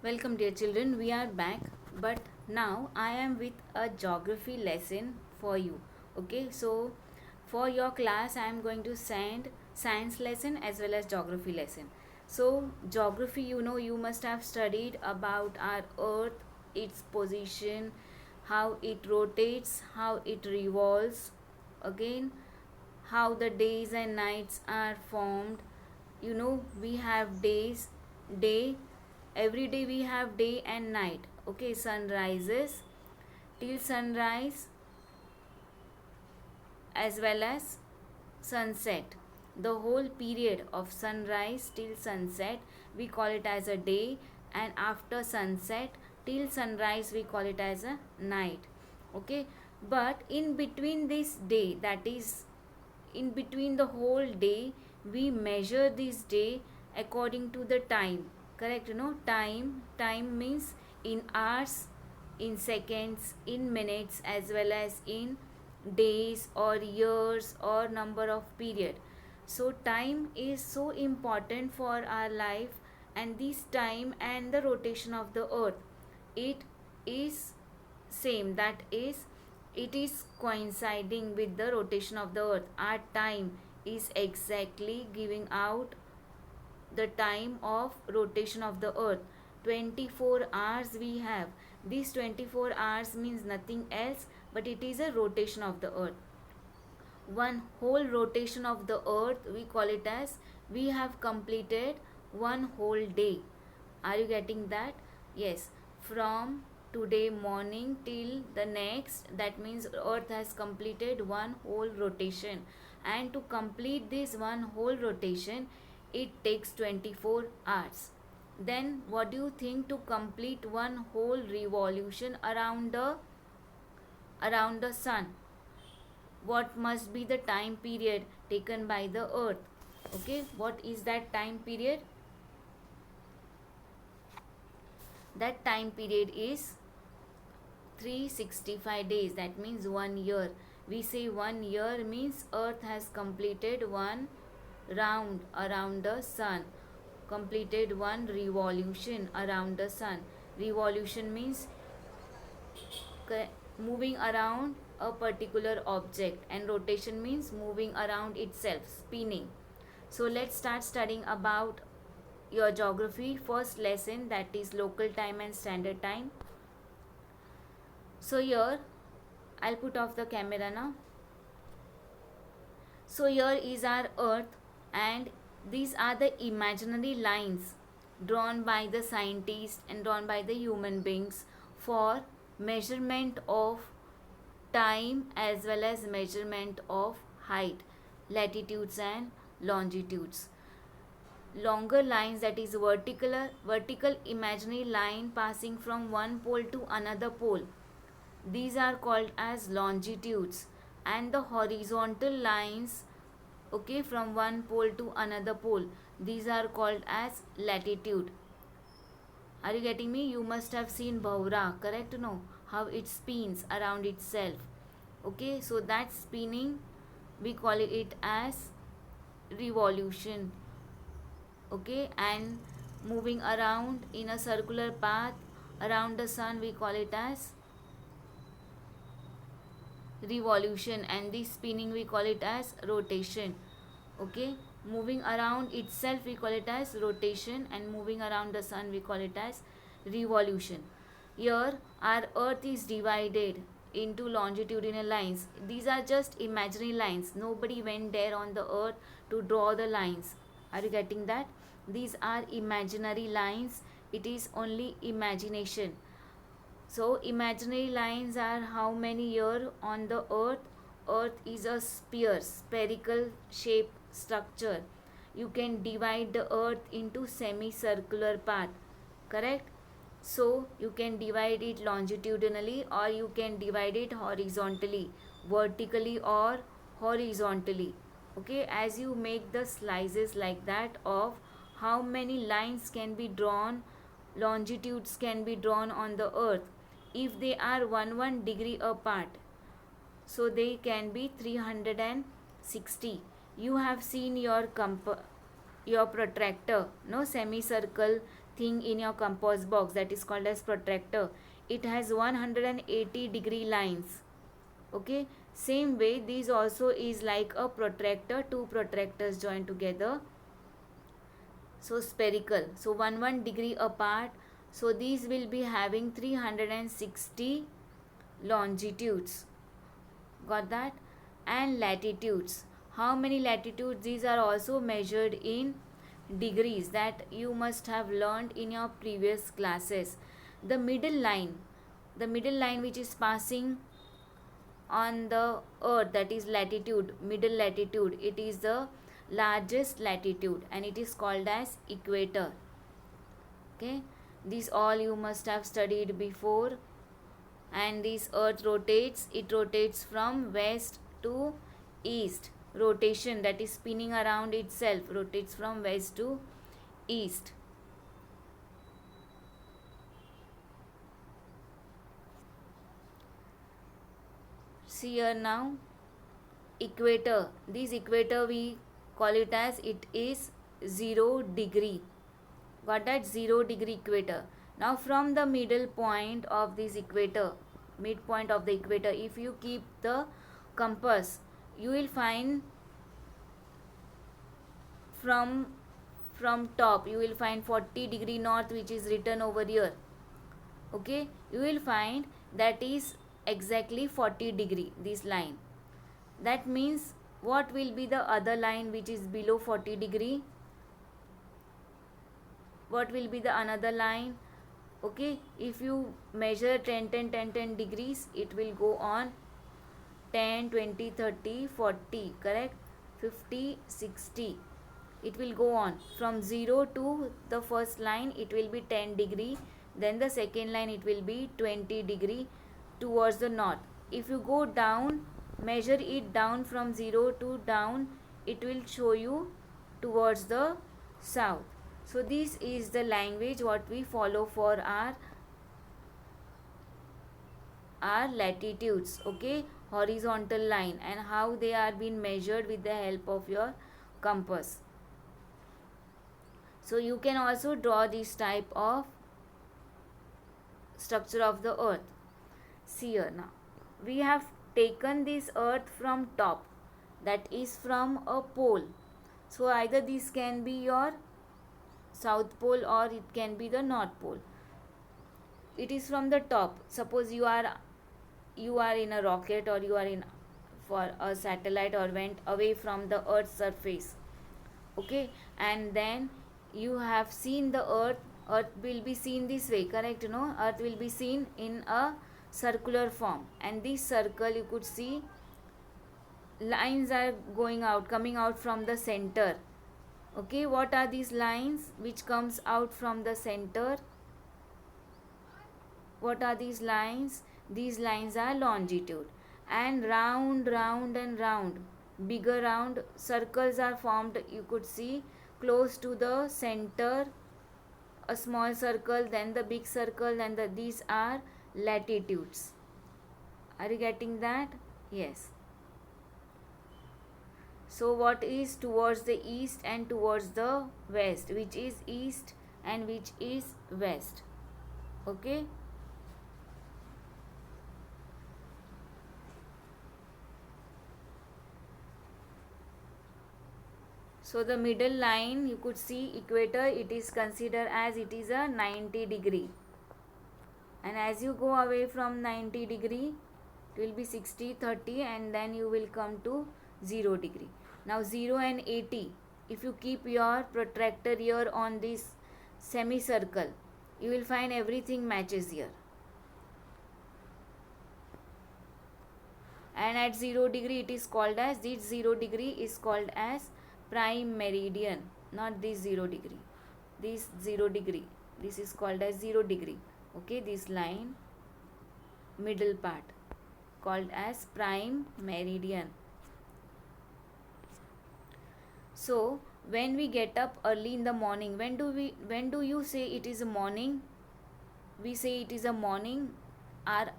Welcome, dear children. We are back, but now I am with a geography lesson for you. Okay, so for your class, I am going to send science lesson as well as geography lesson. So, geography, you must have studied about our earth, its position, how it rotates, how it revolves, again, how the days and nights are formed. We have day, every day we have day and night. Okay, sun rises till sunrise as well as sunset. The whole period of sunrise till sunset we call it as a day, and after sunset till sunrise we call it as a night. Okay, but in between this day, that is in between the whole day, we measure this day according to the time. Correct? Time means in hours, in seconds, in minutes, as well as in days or years or number of period. So time is so important for our life, and this time and the rotation of the earth, it is same, that is, it is coinciding with the rotation of the earth. Our time is exactly giving out the time of rotation of the earth. 24 hours we have. These 24 hours means nothing else, but it is a rotation of the earth. One whole rotation of the earth, we call it as we have completed one whole day. Are you getting that? Yes, from today morning till the next, that means earth has completed one whole rotation, and to complete this one whole rotation it takes 24 hours. Then what do you think, to complete one whole revolution around the sun, what must be the time period taken by the earth? Okay, what is that time period? That time period is 365 days, that means 1 year. We say 1 year means earth has completed one round around the sun, completed one revolution around the sun. Revolution means moving around a particular object, and rotation means moving around itself, spinning. So let's start studying about your geography first lesson, that is local time and standard time. So here I'll put off the camera now. So here is our earth, and these are the imaginary lines drawn by the scientists and drawn by the human beings for measurement of time as well as measurement of height, latitudes and longitudes. Longer lines, that is vertical imaginary line passing from one pole to another pole, these are called as longitudes. And the horizontal lines, okay, from one pole to another pole, these are called as latitude. Are you getting me? You must have seen Bhaura, correct? No, how it spins around itself. Okay, so that spinning we call it as revolution. Okay, and moving around in a circular path around the sun, we call it as revolution, and this spinning we call it as rotation. Okay, moving around itself we call it as rotation, and moving around the sun we call it as revolution. Here our earth is divided into longitudinal lines. These are just imaginary lines, nobody went there on the earth to draw the lines. Are you getting that? These are imaginary lines, it is only imagination. So imaginary lines are how many here on the earth. Earth is a sphere, spherical shape structure. You can divide the earth into semicircular path, correct? So you can divide it longitudinally, or you can divide it horizontally, vertically or horizontally. Okay, as you make the slices like that of how many lines can be drawn, longitudes can be drawn on the earth, if they are 1 degree apart, so they can be 360. You have seen your protractor, no, semicircle thing in your compass box that is called as protractor, it has 180-degree lines. Okay, same way this also is like a protractor, two protractors joined together, so spherical, so 1 degree apart. So these will be having 360 longitudes, got that? And latitudes, how many latitudes? These are also measured in degrees, that you must have learned in your previous classes. The middle line which is passing on the earth, that is latitude, middle latitude, it is the largest latitude and it is called as equator. Okay, this all you must have studied before. And this earth rotates, it rotates from west to east, rotation, that is spinning around itself, rotates from west to east. See here now, equator, this equator we call it as, it is 0 degree, got that? 0 degree equator. Now from the middle point of this equator, midpoint of the equator, if you keep the compass, you will find from top you will find 40-degree north, which is written over here. Okay, you will find that is exactly 40-degree, this line. That means what will be the other line which is below 40-degree? What will be the another line? Okay, if you measure 10 10 10 10 degrees, it will go on 10 20 30 40, correct? 50 60, it will go on from 0 to the first line, it will be 10 degree, then the second line it will be 20 degree towards the north. If you go down, measure it down from 0 to down, it will show you towards the south. So this is the language what we follow for our latitudes, okay, horizontal line, and how they are being measured with the help of your compass. So you can also draw this type of structure of the earth. See here now, we have taken this earth from top, that is from a pole. So either this can be your south pole or it can be the north pole. It is from the top. Suppose you are in a rocket, or you are in for a satellite, or went away from the earth's surface. Okay, and then you have seen the earth will be seen this way, correct? Earth will be seen in a circular form, and this circle you could see lines are coming out from the center. Okay, what are these lines which comes out from the center? What are these lines? These lines are longitude. And round and round, bigger round circles are formed, you could see close to the center, a small circle, then the big circle, and these are latitudes. Are you getting that? Yes. So what is towards the east and towards the west, which is east and which is west? Okay. So the middle line, you could see equator, it is considered as it is a 90 degree. And as you go away from 90 degree, it will be 60, 30, and then you will come to 0 degree. Now 0 and 80, if you keep your protractor here on this semicircle, you will find everything matches here. And at 0 degree, it is called as, this 0 degree is called as prime meridian, not this 0 degree. This 0 degree, this is called as 0 degree. Okay, this line, middle part, called as prime meridian. So when we get up early in the morning, when do you say it is a morning? We say it is a morning. Our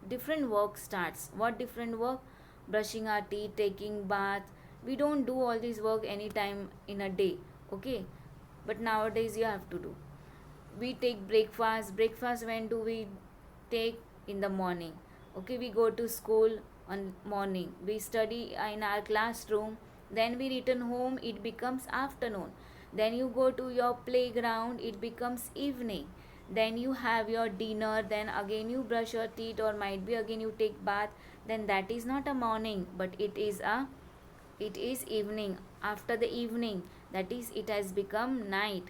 different work starts. What different work? Brushing our teeth, taking bath. We don't do all this work anytime in a day. Okay, but nowadays you have to do. we take breakfast when do we take? In the morning. Okay, we go to school on morning, we study in our classroom, then we return home, it becomes afternoon. Then you go to your playground, it becomes evening. Then you have your dinner, then again you brush your teeth, or might be again you take bath. Then that is not a morning, but it is evening. After the evening, that is, it has become night.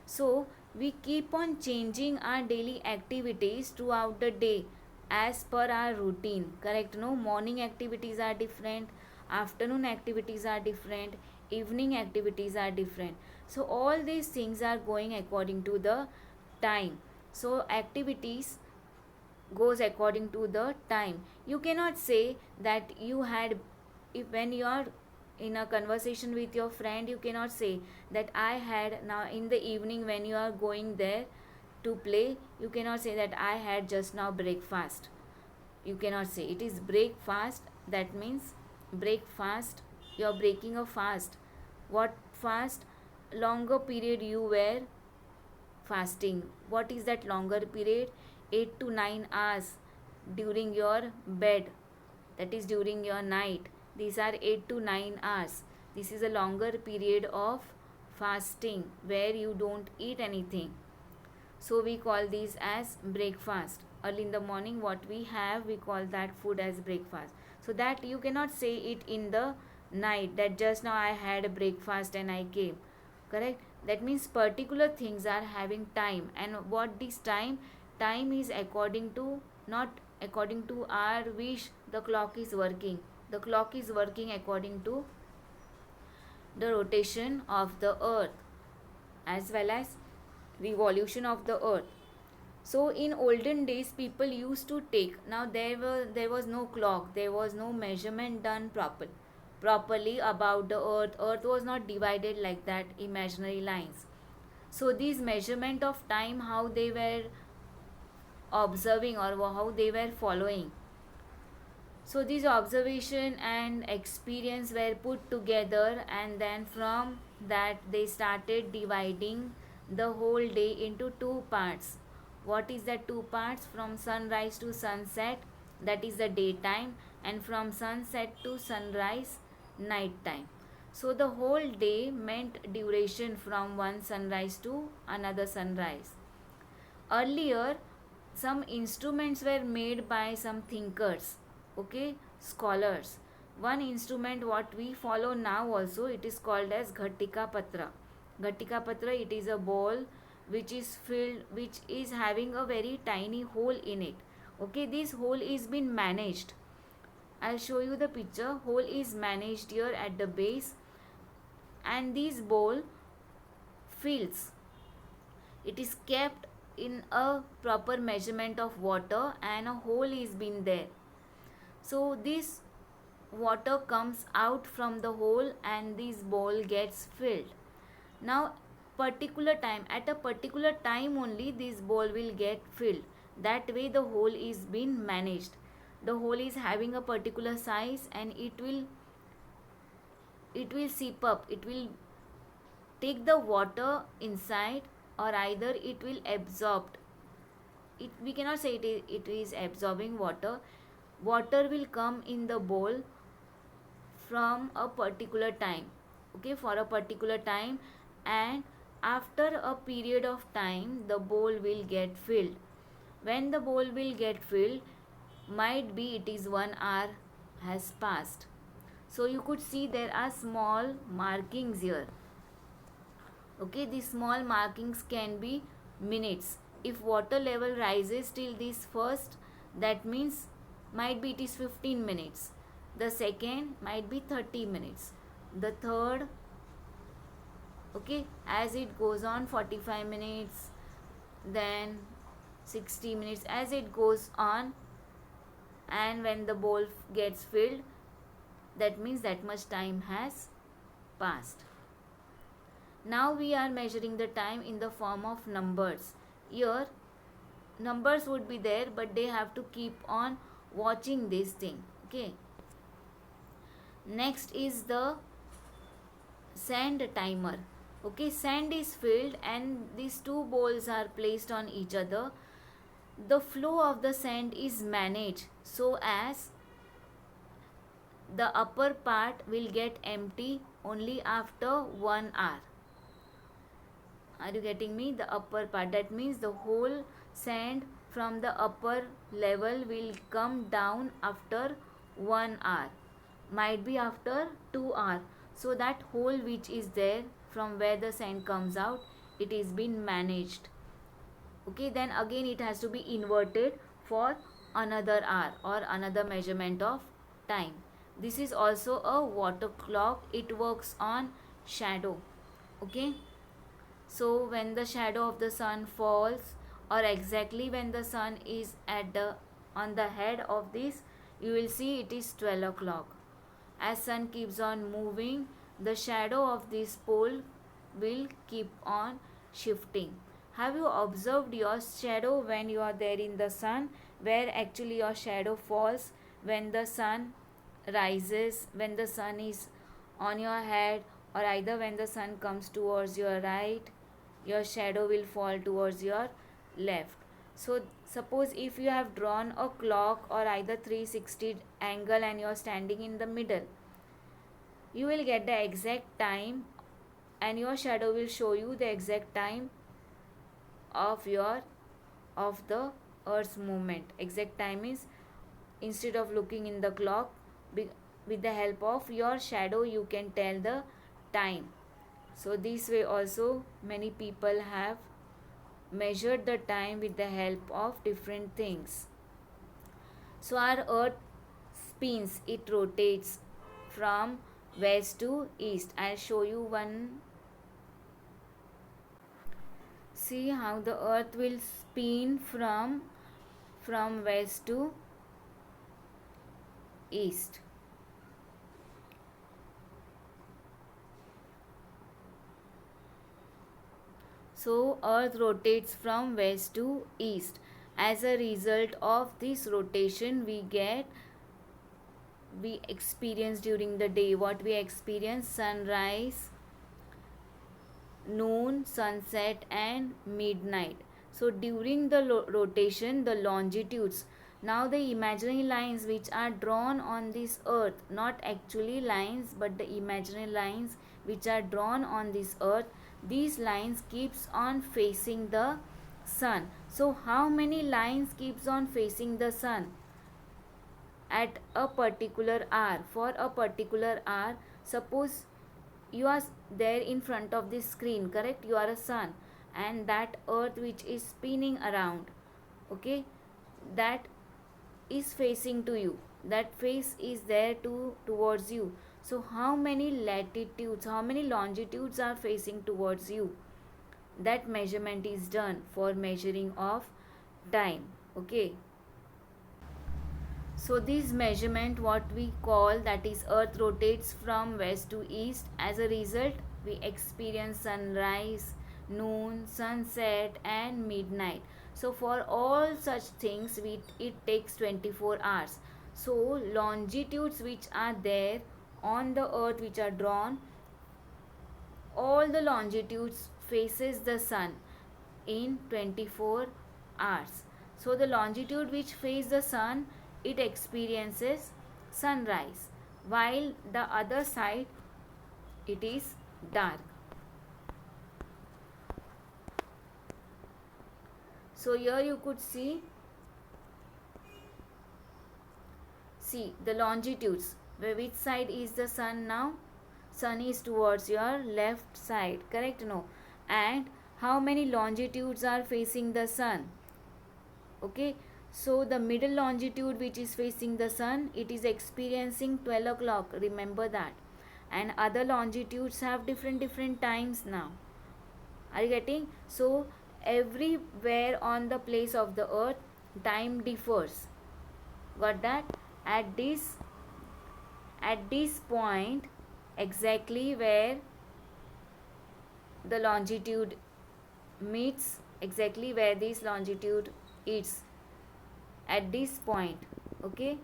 So we keep on changing our daily activities throughout the day as per our routine, correct? No, morning activities are different, afternoon activities are different, evening activities are different. So all these things are going according to the time. So activities goes according to the time. You cannot say that you had, if when you are in a conversation with your friend, you cannot say that I had, now in the evening when you are going there to play, you cannot say that I had just now breakfast. You cannot say, it is breakfast. That means breakfast, you are breaking a fast. What fast? Longer period you were fasting. What is that longer period? 8 to 9 hours during your bed, that is during your night. These are 8 to 9 hours. This is a longer period of fasting where you don't eat anything. So we call these as breakfast. Early in the morning what we have, we call that food as breakfast. So that you cannot say it in the night, that just now I had a breakfast and I came, correct? That means particular things are having time. And what this time? Time is according to, not according to our wish. The clock is working, the clock is working according to the rotation of the earth as well as revolution of the earth. So in olden days people used to take, now there was no clock, there was no measurement done properly about the earth was not divided like that, imaginary lines. So these measurement of time, how they were observing or how they were following, so these observation and experience were put together, and then from that they started dividing the whole day into two parts. What is the two parts? From sunrise to sunset, that is the daytime, and from sunset to sunrise, night time. So the whole day meant duration from one sunrise to another sunrise. Earlier, some instruments were made by some thinkers, okay, scholars. One instrument what we follow now also, it is called as Ghatika Patra. Ghatika Patra, it is a ball which is filled, which is having a very tiny hole in it. Okay, this hole is been managed. I'll show you the picture. Hole is managed here at the base, and this bowl fills. It is kept in a proper measurement of water, and a hole is been there. So this water comes out from the hole and this bowl gets filled. Now particular time, at a particular time only this bowl will get filled. That way the hole is being managed. The hole is having a particular size, and it will seep up, it will take the water inside, or either it will absorb it. We cannot say it is absorbing water. Water will come in the bowl from a particular time, okay, for a particular time, and after a period of time the bowl will get filled. When the bowl will get filled, might be it is 1 hour has passed. So you could see there are small markings here. Okay, these small markings can be minutes. If water level rises till this first, that means might be it is 15 minutes. The second might be 30 minutes. The third, okay, as it goes on, 45 minutes, then 60 minutes, as it goes on. And when the bowl gets filled, that means that much time has passed. Now we are measuring the time in the form of numbers. Here numbers would be there, but they have to keep on watching this thing, okay. Next is the sand timer. Okay, sand is filled and these two bowls are placed on each other. The flow of the sand is managed so as the upper part will get empty only after 1 hour. Are you getting me? The upper part, that means the whole sand from the upper level will come down after 1 hour, might be after 2 hours. So that hole which is there from where the sand comes out, it is been managed. Okay, then again it has to be inverted for another hour or another measurement of time. This is also a water clock. It works on shadow. Okay, so when the shadow of the sun falls, or exactly when the sun is at the on the head of this, you will see it is 12 o'clock. As sun keeps on moving, the shadow of this pole will keep on shifting. Have you observed your shadow when you are there in the sun, where actually your shadow falls when the sun rises, when the sun is on your head, or either when the sun comes towards your right, your shadow will fall towards your left. So suppose if you have drawn a clock or either 360 angle and you are standing in the middle, you will get the exact time and your shadow will show you the exact time of the earth's movement. Exact time is, instead of looking in the clock, with the help of your shadow you can tell the time. So this way also many people have measured the time with the help of different things. So our earth spins, it rotates from west to east. I'll show you one. See how the earth will spin from west to east. So earth rotates from west to east. As a result of this rotation, we experience during the day what we experience: sunrise, noon, sunset and midnight. So during the rotation, the longitudes, now the imaginary lines which are drawn on this earth, not actually lines but the imaginary lines which are drawn on this earth, these lines keeps on facing the sun. So how many lines keeps on facing the sun at a particular hour? For a particular hour, suppose you are there in front of this screen, correct? You are a sun and that earth which is spinning around, okay, that is facing to you, that face is there towards you. So how many latitudes, how many longitudes are facing towards you? That measurement is done for measuring of time. Okay, so this measurement what we call, that is earth rotates from west to east. As a result, we experience sunrise, noon, sunset and midnight. So for all such things it takes 24 hours. So longitudes which are there on the earth which are drawn, all the longitudes faces the sun in 24 hours. So the longitude which faces the sun, it experiences sunrise, while the other side it is dark. So here you could see the longitudes, which side is the sun now? Sun is towards your left side, correct? No. And how many longitudes are facing the sun? Okay, so the middle longitude which is facing the sun, it is experiencing 12 o'clock, remember that. And other longitudes have different times now. Are you getting? So everywhere on the place of the earth, time differs. Got that? At this point, exactly where the longitude meets, exactly where this longitude is, at this point, okay,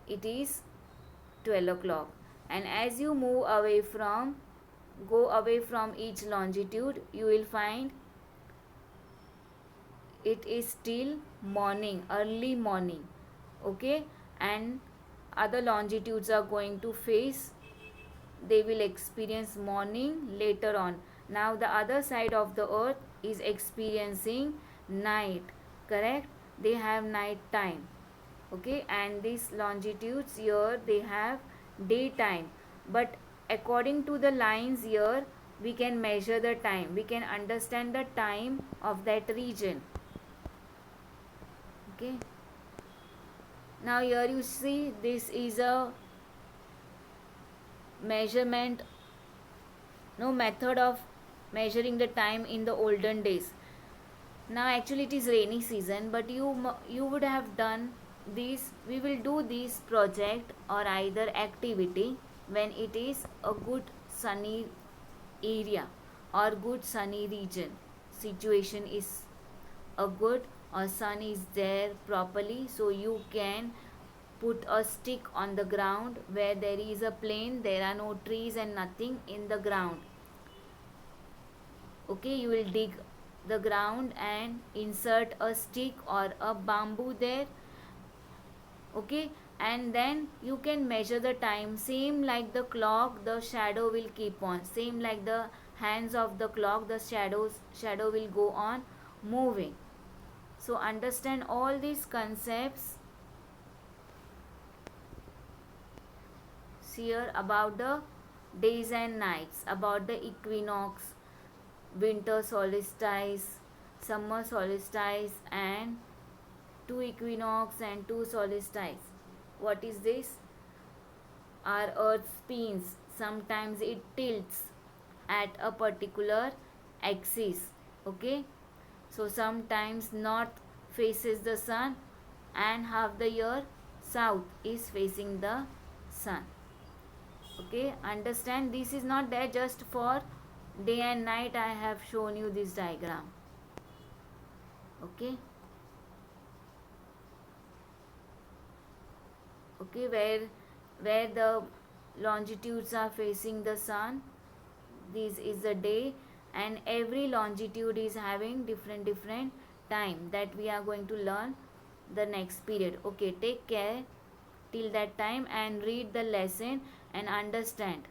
it is 12 o'clock. and as you go away from each longitude, you will find it is still morning, early morning. Okay, and other longitudes are going to face, they will experience morning later on. Now the other side of the earth is experiencing night, correct? They have night time. Okay, and these longitudes here they have daytime, but according to the lines here we can measure the time, we can understand the time of that region. Okay, now here you see this is a measurement, no method of measuring the time in the olden days. Now actually it is rainy season, but you would have done this, we will do this project or either activity when it is a good sunny area or good sunny region, situation is a good or sun is there properly, so you can put a stick on the ground where there is a plain, there are no trees and nothing in the ground. Okay, you will dig the ground and insert a stick or a bamboo there. Okay, and then you can measure the time, same like the clock, the shadow will keep on, same like the hands of the clock, the shadow will go on moving. So understand all these concepts here about the days and nights, about the equinox, winter solstice, summer solstice, and two equinox and two solstice. What is this? Our earth spins, sometimes it tilts at a particular axis. Okay, so sometimes north faces the sun and half the year south is facing the sun. Okay, understand, this is not there just for day and night, I have shown you this diagram. Okay, okay, where the longitudes are facing the sun, this is the day, and every longitude is having different time that we are going to learn the next period. Okay, take care till that time and read the lesson and understand.